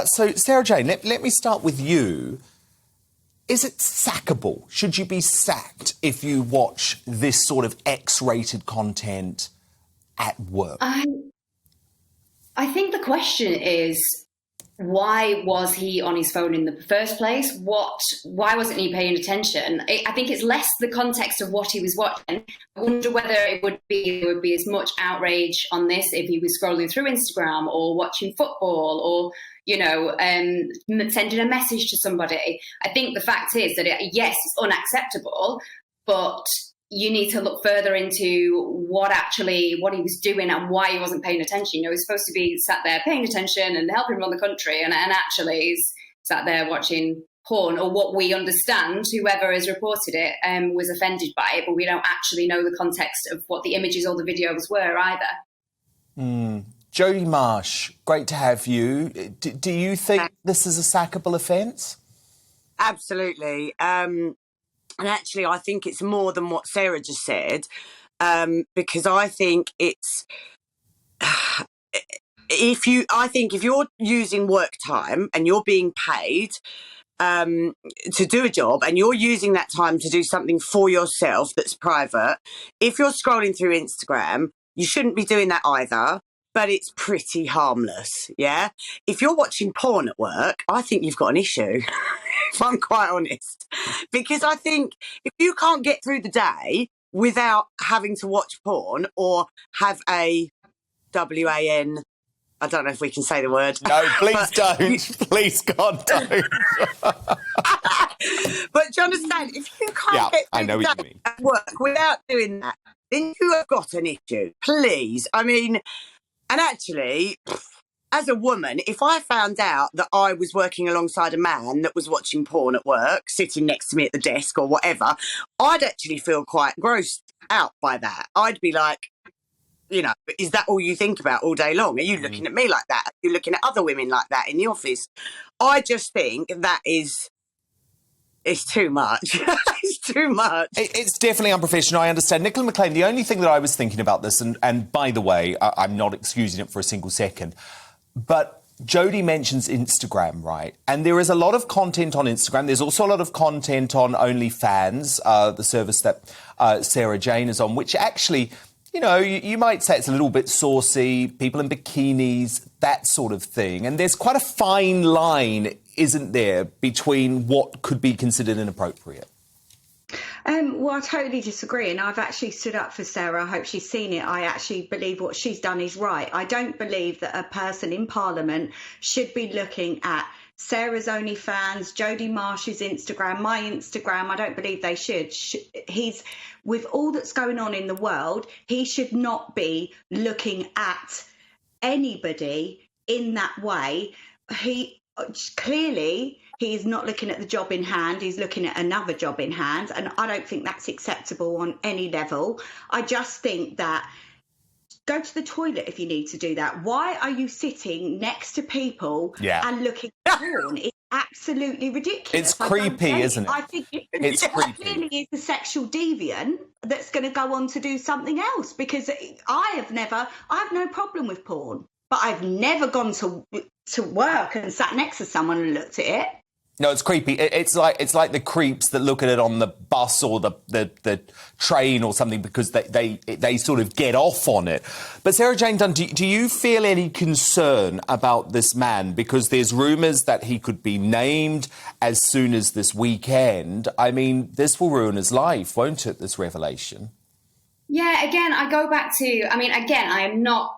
So, Sarah-Jayne, let me start with you. Is it sackable? Should you be sacked if you watch this sort of X-rated content at work? I think the question is, why was he on his phone in the first place? Why wasn't he paying attention? I think it's less the context of what he was watching. I wonder whether there would be as much outrage on this if he was scrolling through Instagram or watching football or, sending a message to somebody. I think the fact is that, yes, it's unacceptable, but you need to look further into what he was doing and why he wasn't paying attention. He's supposed to be sat there paying attention and helping run the country, and actually he's sat there watching porn, or what we understand, whoever has reported it was offended by it, but we don't actually know the context of what the images or the videos were either. Jodie Marsh, great to have you. Do you think this is a sackable offence? Absolutely. And actually, I think it's more than what Sarah just said, because I think it's if you're using work time and you're being paid to do a job and you're using that time to do something for yourself that's private, if you're scrolling through Instagram, you shouldn't be doing that either. But it's pretty harmless, yeah? If you're watching porn at work, I think you've got an issue, if I'm quite honest. Because I think if you can't get through the day without having to watch porn or have a WAN, I don't know if we can say the word. No, please don't. Please, God, don't. But do you understand? If you can't get through the day at work without doing that, then you have got an issue. Please. I mean... And actually, as a woman, if I found out that I was working alongside a man that was watching porn at work, sitting next to me at the desk or whatever, I'd actually feel quite grossed out by that. I'd be like, is that all you think about all day long? Are you looking at me like that? Are you looking at other women like that in the office? I just think that it's too much. It's too much. It's definitely unprofessional. I understand. Nicola McLean, the only thing that I was thinking about this, and by the way, I'm not excusing it for a single second, but Jodie mentions Instagram, right? And there is a lot of content on Instagram. There's also a lot of content on OnlyFans, the service that Sarah-Jayne is on, which actually, you might say it's a little bit saucy, people in bikinis, that sort of thing. And there's quite a fine line, isn't there, between what could be considered inappropriate? Well, I totally disagree, and I've actually stood up for Sarah. I hope she's seen it. I actually believe what she's done is right. I don't believe that a person in Parliament should be looking at Sarah's OnlyFans, Jodie Marsh's Instagram, my Instagram. I don't believe they should. With all that's going on in the world, he should not be looking at anybody in that way. He is not looking at the job in hand. He's looking at another job in hand. And I don't think that's acceptable on any level. I just think that go to the toilet if you need to do that. Why are you sitting next to people and looking at porn? It's absolutely ridiculous. It's creepy, isn't it? I think it's creepy. Clearly is a sexual deviant that's going to go on to do something else, because I have no problem with porn, but I've never gone to work and sat next to someone and looked at it. No, it's creepy. It's like the creeps that look at it on the bus or the train or something, because they sort of get off on it. But Sarah-Jayne Dunn, do you feel any concern about this man? Because there's rumours that he could be named as soon as this weekend. I mean, this will ruin his life, won't it, this revelation? Yeah, again, I go back to, I am not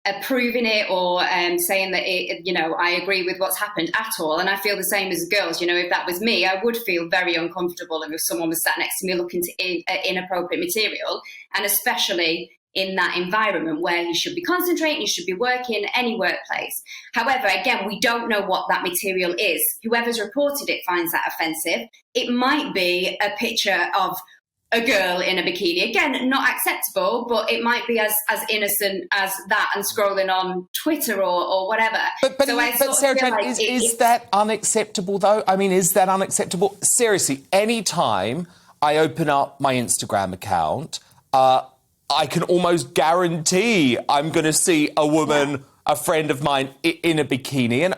approving it or saying that, I agree with what's happened at all. And I feel the same as girls. If that was me, I would feel very uncomfortable if someone was sat next to me looking to inappropriate material, and especially in that environment where you should be concentrating, you should be working, any workplace. However, again, we don't know what that material is. Whoever's reported it finds that offensive. It might be a picture of a girl in a bikini. Again, not acceptable, but it might be as innocent as that and scrolling on Twitter or whatever. But Sarah-Jayne, is that unacceptable, though? I mean, is that unacceptable? Seriously, any time I open up my Instagram account, I can almost guarantee I'm going to see a woman a friend of mine in a bikini, and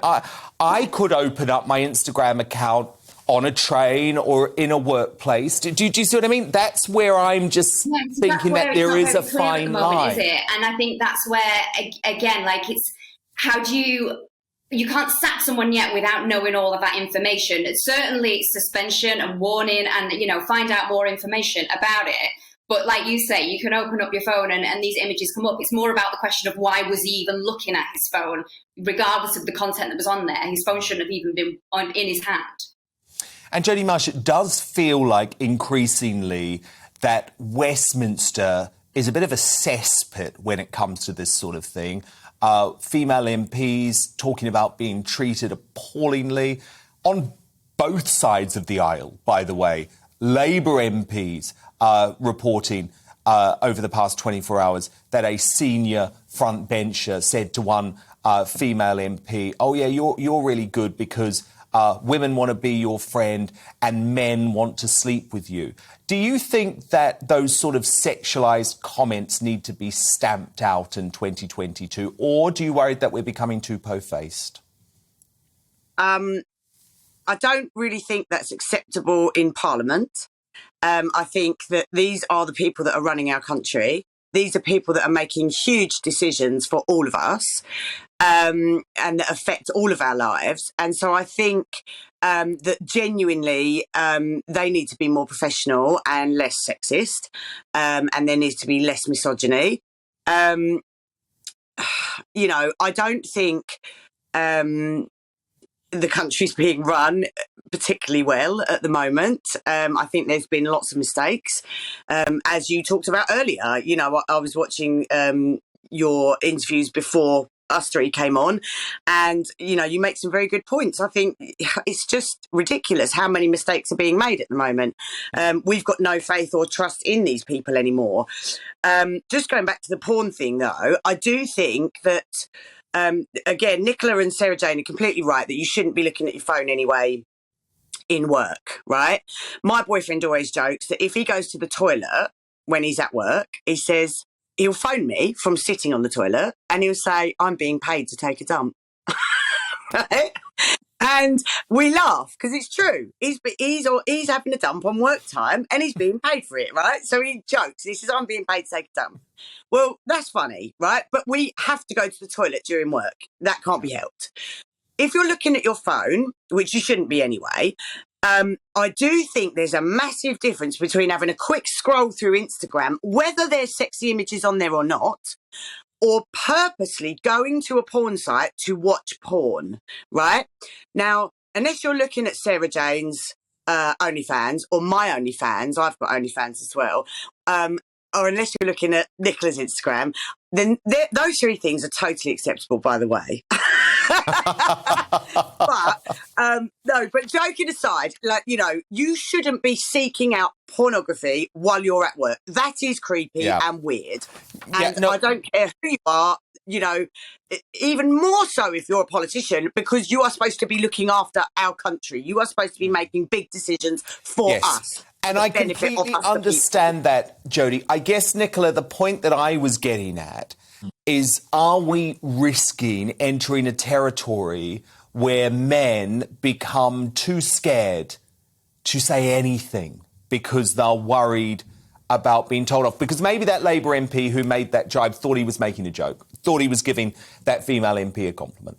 I could open up my Instagram account on a train or in a workplace. Do you see what I mean? That's where I'm just thinking that there is a fine line. Is it? And I think that's where, again, like, it's how do you can't sack someone yet without knowing all of that information. It's certainly suspension and warning and, you know, find out more information about it. But like you say, you can open up your phone and these images come up. It's more about the question of why was he even looking at his phone, regardless of the content that was on there. His phone shouldn't have even been in his hand. And Jodie Marsh, it does feel like increasingly that Westminster is a bit of a cesspit when it comes to this sort of thing. Female MPs talking about being treated appallingly on both sides of the aisle, by the way. Labour MPs reporting over the past 24 hours that a senior front bencher said to one female MP, oh, yeah, you're really good because women want to be your friend and men want to sleep with you. Do you think that those sort of sexualised comments need to be stamped out in 2022, or do you worry that we're becoming too po-faced? I don't really think that's acceptable in Parliament. I think that these are the people that are running our country. These are people that are making huge decisions for all of us and that affect all of our lives. And so I think that genuinely they need to be more professional and less sexist, and there needs to be less misogyny. You know, I don't think the country's being run particularly well at the moment. I think there's been lots of mistakes. As you talked about earlier, you know, I was watching your interviews before us three came on, and, you know, you make some very good points. I think it's just ridiculous how many mistakes are being made at the moment. We've got no faith or trust in these people anymore. Just going back to the porn thing, though, I do think that again, Nicola and Sarah-Jayne are completely right that you shouldn't be looking at your phone anyway in work, right? My boyfriend always jokes that if he goes to the toilet when he's at work, he says he'll phone me from sitting on the toilet and he'll say, I'm being paid to take a dump. Right? And we laugh because it's true. He's having a dump on work time and he's being paid for it, right? So he jokes. He says, I'm being paid to take a dump. Well, that's funny, right? But we have to go to the toilet during work. That can't be helped. If you're looking at your phone, which you shouldn't be anyway, I do think there's a massive difference between having a quick scroll through Instagram, whether there's sexy images on there or not, or purposely going to a porn site to watch porn, right? Now, unless you're looking at Sarah-Jayne's OnlyFans or my OnlyFans, I've got OnlyFans as well, or unless you're looking at Nicola's Instagram, then those three things are totally acceptable, by the way. But joking aside, like, you know, you shouldn't be seeking out pornography while you're at work. That is creepy and weird. And I don't care who you are, you know, even more so if you're a politician, because you are supposed to be looking after our country. You are supposed to be making big decisions for us. And I completely understand that, Jodie. I guess, Nicola, the point that I was getting at is, are we risking entering a territory where men become too scared to say anything because they're worried about being told off? Because maybe that Labour MP who made that jibe thought he was making a joke, thought he was giving that female MP a compliment.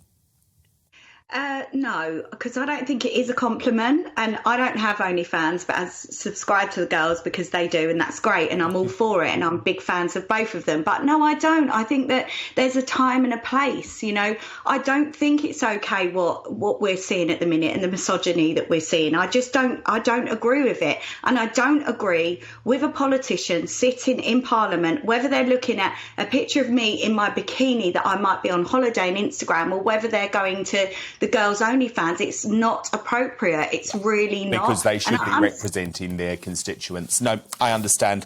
No, because I don't think it is a compliment, and I don't have OnlyFans, but I subscribe to the girls because they do, and that's great, and I'm all for it, and I'm big fans of both of them. But no, I don't. I think that there's a time and a place, you know. I don't think it's okay what we're seeing at the minute and the misogyny that we're seeing. I don't agree with it, and I don't agree with a politician sitting in Parliament, whether they're looking at a picture of me in my bikini that I might be on holiday on Instagram, or whether they're going to the girls' OnlyFans. It's not appropriate. It's really not. Because they should be representing their constituents. No, I understand.